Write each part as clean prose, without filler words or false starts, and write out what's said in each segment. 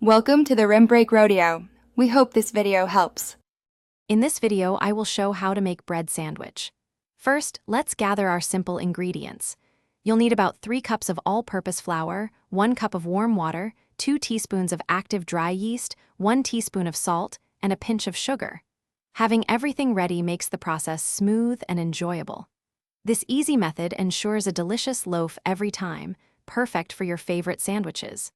Welcome to the Rim Break Rodeo. We hope this video helps. In this video, I will show how to make bread sandwich. First, let's gather our simple ingredients. You'll need about 3 cups of all-purpose flour, 1 cup of warm water, 2 teaspoons of active dry yeast, 1 teaspoon of salt, and a pinch of sugar. Having everything ready makes the process smooth and enjoyable. This easy method ensures a delicious loaf every time, perfect for your favorite sandwiches.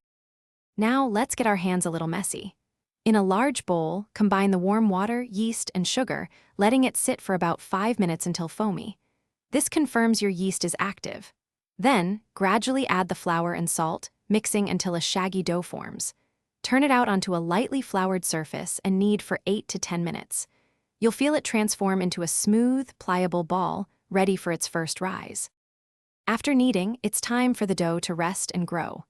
Now, let's get our hands a little messy. In a large bowl, combine the warm water, yeast, and sugar, letting it sit for about 5 minutes until foamy. This confirms your yeast is active. Then, gradually add the flour and salt, mixing until a shaggy dough forms. Turn it out onto a lightly floured surface and knead for 8 to 10 minutes. You'll feel it transform into a smooth, pliable ball, ready for its first rise. After kneading, it's time for the dough to rest and grow.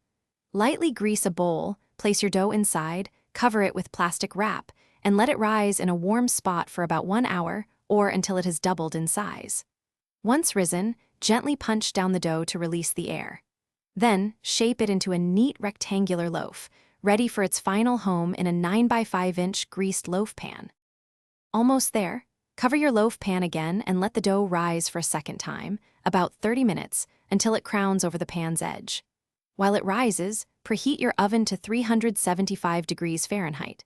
Lightly grease a bowl, place your dough inside, cover it with plastic wrap, and let it rise in a warm spot for about 1 hour or until it has doubled in size. Once risen, gently punch down the dough to release the air. Then, shape it into a neat rectangular loaf, ready for its final home in a 9 by 5 inch greased loaf pan. Almost there, cover your loaf pan again and let the dough rise for a second time, about 30 minutes, until it crowns over the pan's edge. While it rises, preheat your oven to 375 degrees Fahrenheit.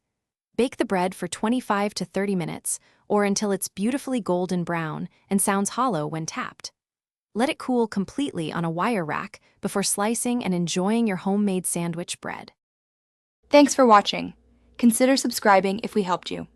Bake the bread for 25 to 30 minutes, or until it's beautifully golden brown and sounds hollow when tapped. Let it cool completely on a wire rack before slicing and enjoying your homemade sandwich bread. Thanks for watching. Consider subscribing if we helped you.